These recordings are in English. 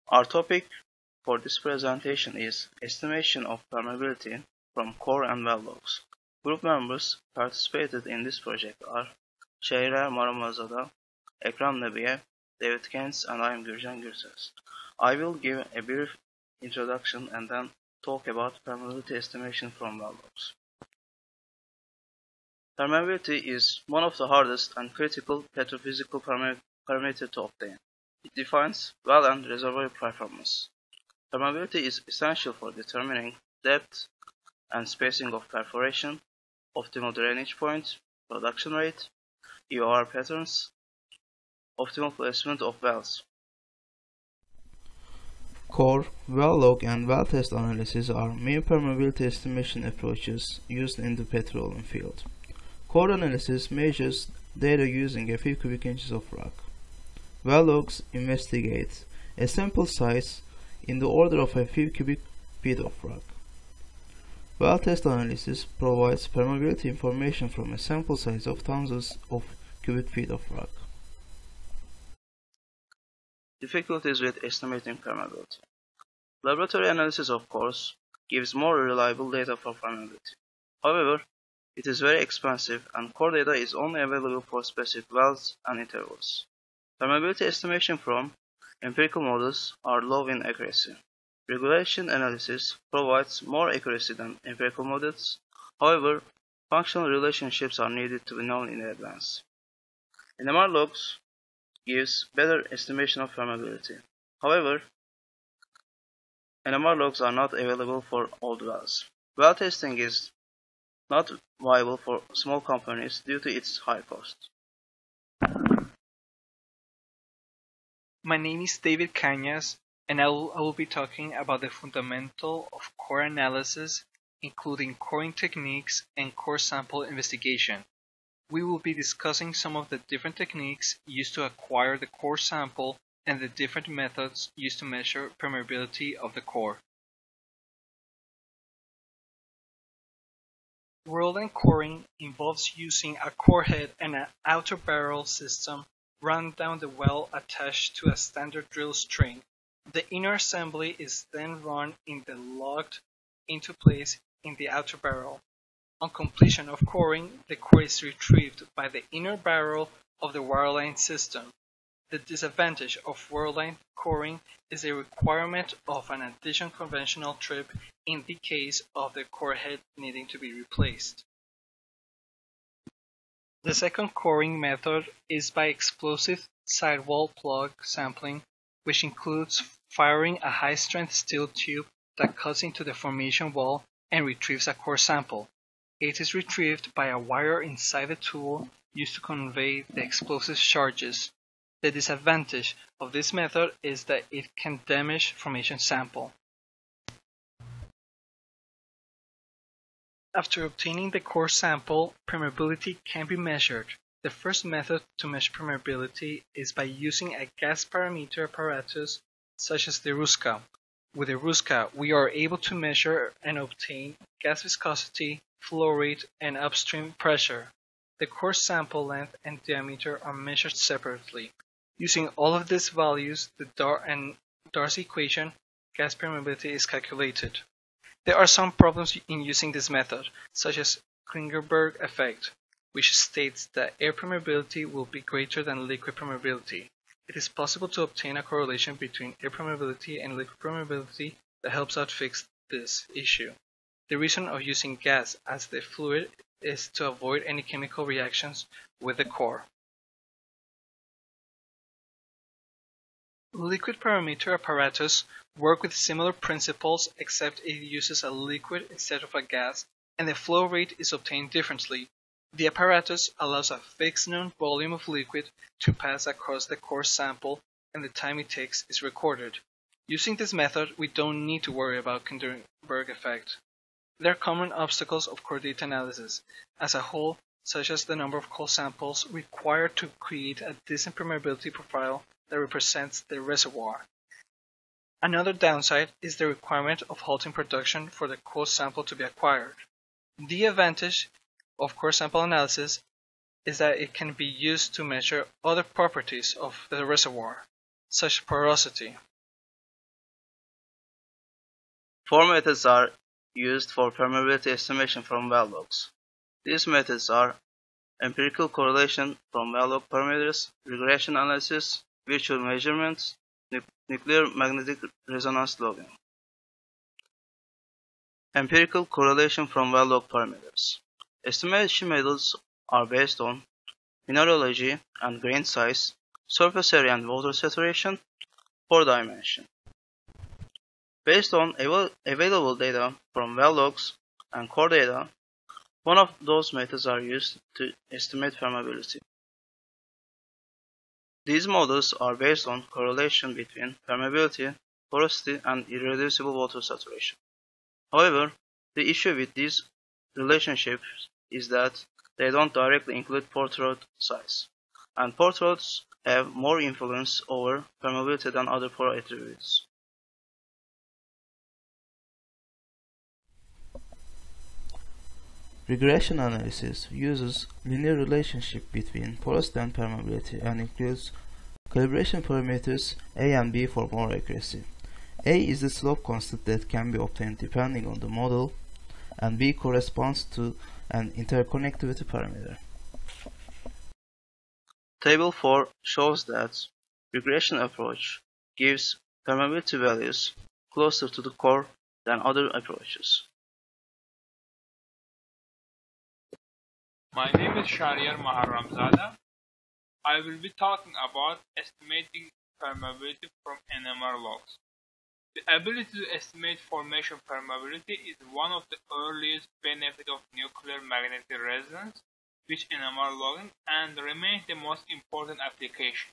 Our topic for this presentation is estimation of permeability from core and well logs. Group members participated in this project are Şehrer Maramazada, Ekrem Nebiyev, David Keynes, and I am Gürcan Gürses. I will give a brief introduction and then talk about permeability estimation from well logs. Permeability is one of the hardest and critical petrophysical parameters to obtain. It defines well and reservoir performance. Permeability is essential for determining depth and spacing of perforation, optimal drainage point, production rate, EOR patterns, optimal placement of wells. Core, well log, and well test analysis are main permeability estimation approaches used in the petroleum field. Core analysis measures data using a few cubic inches of rock. Well logs investigate a sample size in the order of a few cubic feet of rock. Well test analysis provides permeability information from a sample size of thousands of cubic feet of rock. Difficulties with estimating permeability. Laboratory analysis, of course, gives more reliable data for permeability. However, it is very expensive and core data is only available for specific wells and intervals. Permeability estimation from empirical models are low in accuracy. Regression analysis provides more accuracy than empirical models. However, functional relationships are needed to be known in advance. NMR logs gives better estimation of permeability. However, NMR logs are not available for all wells. Well testing is not viable for small companies due to its high cost. My name is David Cañas, and I will be talking about the fundamental of core analysis, including coring techniques and core sample investigation. We will be discussing some of the different techniques used to acquire the core sample and the different methods used to measure permeability of the core. Whirlwind coring involves using a core head and an outer barrel system run down the well attached to a standard drill string. The inner assembly is then run in the locked into place in the outer barrel. On completion of coring, the core is retrieved by the inner barrel of the wireline system. The disadvantage of whirlwind coring is the requirement of an additional conventional trip in the case of the core head needing to be replaced. The second coring method is by explosive sidewall plug sampling, which includes firing a high-strength steel tube that cuts into the formation wall and retrieves a core sample. It is retrieved by a wire inside the tool used to convey the explosive charges. The disadvantage of this method is that it can damage formation sample. After obtaining the core sample, permeability can be measured. The first method to measure permeability is by using a gas parameter apparatus such as the Ruska. With the Ruska, we are able to measure and obtain gas viscosity, flow rate, and upstream pressure. The core sample length and diameter are measured separately. Using all of these values, the Darcy equation, gas permeability is calculated. There are some problems in using this method, such as Klingerberg effect, which states that air permeability will be greater than liquid permeability. It is possible to obtain a correlation between air permeability and liquid permeability that helps out fix this issue. The reason of using gas as the fluid is to avoid any chemical reactions with the core. Liquid parameter apparatus work with similar principles except it uses a liquid instead of a gas, and the flow rate is obtained differently. The apparatus allows a fixed known volume of liquid to pass across the core sample, and the time it takes is recorded. Using this method, we don't need to worry about Klingerberg effect. There are common obstacles of core data analysis as a whole, such as the number of core samples required to create a decent permeability profile that represents the reservoir. Another downside is the requirement of halting production for the core sample to be acquired. The advantage of core sample analysis is that it can be used to measure other properties of the reservoir, such as porosity. Four methods are used for permeability estimation from well logs. These methods are empirical correlation from well log parameters, regression analysis, virtual measurements, nuclear magnetic resonance logging. Empirical correlation from well log parameters. Estimation methods are based on mineralogy and grain size, surface area and water saturation, 4-dimension. Based on available data from well logs and core data, one of those methods are used to estimate permeability. These models are based on correlation between permeability, porosity, and irreducible water saturation. However, the issue with these relationships is that they don't directly include pore throat size, and pore throats have more influence over permeability than other pore attributes. Regression analysis uses linear relationship between porosity and permeability and includes calibration parameters A and B for more accuracy. A is the slope constant that can be obtained depending on the model, and B corresponds to an interconnectivity parameter. Table 4 shows that regression approach gives permeability values closer to the core than other approaches. My name is Shahryar Maharramzada. I will be talking about estimating permeability from NMR logs. The ability to estimate formation permeability is one of the earliest benefits of nuclear magnetic resonance, which NMR logging, and remains the most important application.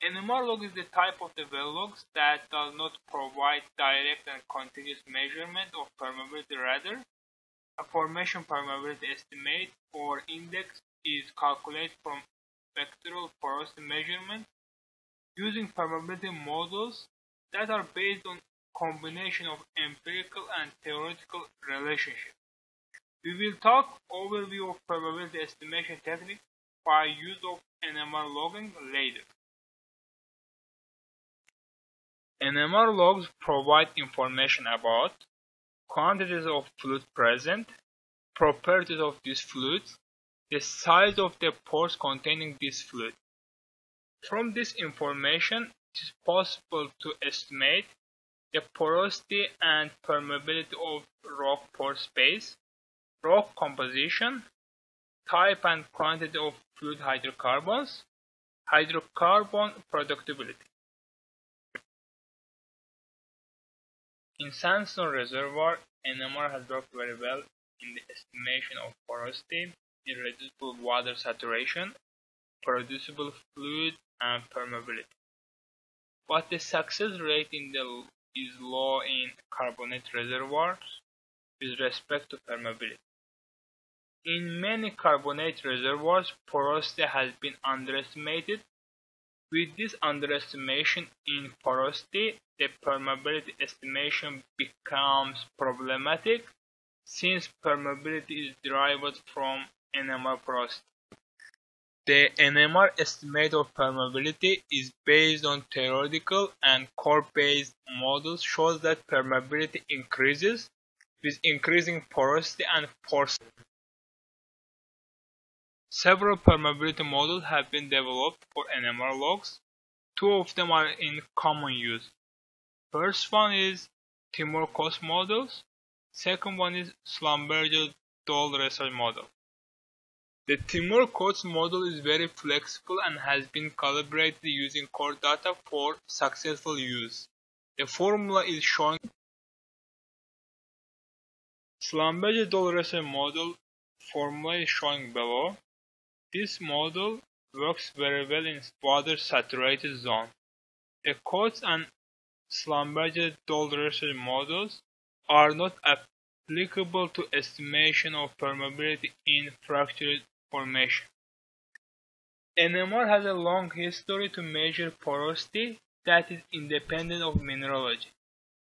NMR log is the type of the well logs that does not provide direct and continuous measurement of permeability. Rather, a formation permeability estimate or index is calculated from spectral porosity measurement using permeability models that are based on combination of empirical and theoretical relationships. We will talk overview of permeability estimation technique by use of NMR logging later. NMR logs provide information about quantities of fluid present, properties of this fluid, the size of the pores containing this fluid. From this information, it is possible to estimate the porosity and permeability of rock pore space, rock composition, type and quantity of fluid hydrocarbons, hydrocarbon productivity. In sandstone reservoir, NMR has worked very well in the estimation of porosity, irreducible water saturation, producible fluid, and permeability. But the success rate is low in carbonate reservoirs with respect to permeability. In many carbonate reservoirs, porosity has been underestimated. With this underestimation in porosity, the permeability estimation becomes problematic since permeability is derived from NMR porosity. The NMR estimate of permeability is based on theoretical and core-based models shows that permeability increases with increasing porosity and pore size. Several permeability models have been developed for NMR logs. Two of them are in common use. First one is Timur-Coase models. Second one is Schlumberger-Doll-Research model. The Timur-Coase model is very flexible and has been calibrated using core data for successful use. The formula is shown. Schlumberger-Doll-Research model formula is shown below. This model works very well in water saturated zone. The Coase and Schlumberger-Doll-Research models are not applicable to estimation of permeability in fractured formation. NMR has a long history to measure porosity that is independent of mineralogy.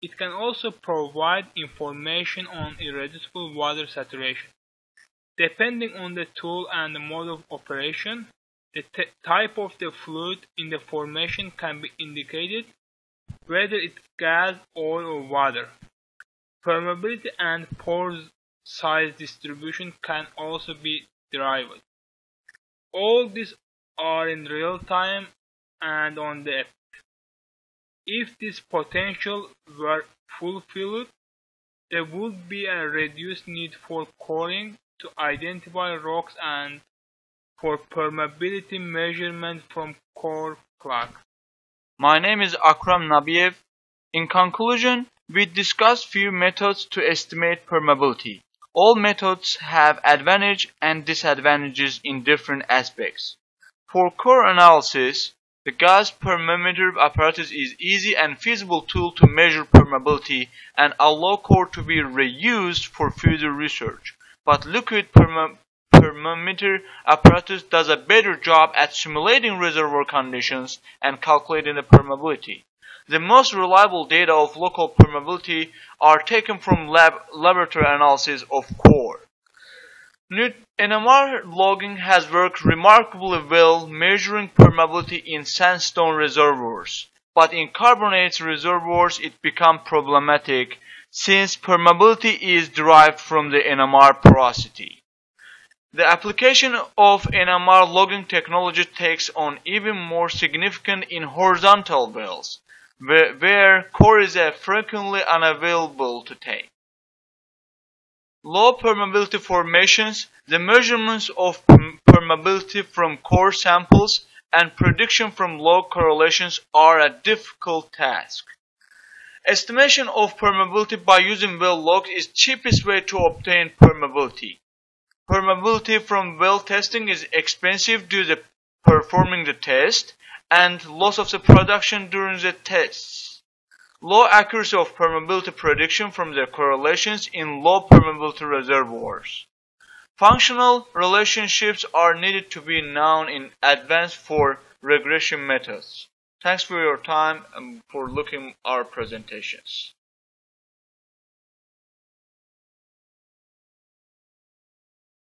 It can also provide information on irreducible water saturation. Depending on the tool and the mode of operation, the type of the fluid in the formation can be indicated, whether it's gas, oil, or water. Permeability and pore size distribution can also be derived. All these are in real time and on the epoch. If this potential were fulfilled, there would be a reduced need for coring to identify rocks and for permeability measurement from core clock. My name is Akram Nabiev. In conclusion, we discussed few methods to estimate permeability. All methods have advantages and disadvantages in different aspects. For core analysis, the gas permeameter apparatus is easy and feasible tool to measure permeability and allow core to be reused for further research. But liquid permeameter apparatus does a better job at simulating reservoir conditions and calculating the permeability. The most reliable data of local permeability are taken from laboratory analysis of core. NMR logging has worked remarkably well measuring permeability in sandstone reservoirs, but in carbonates reservoirs it becomes problematic since permeability is derived from the NMR porosity. The application of NMR logging technology takes on even more significant in horizontal wells, where core is frequently unavailable to take. Low permeability formations, the measurements of permeability from core samples and prediction from log correlations are a difficult task. Estimation of permeability by using well logs is the cheapest way to obtain permeability. Permeability from well testing is expensive due to performing the test and loss of the production during the tests. Low accuracy of permeability prediction from the correlations in low permeability reservoirs. Functional relationships are needed to be known in advance for regression methods. Thanks for your time and for looking at our presentations.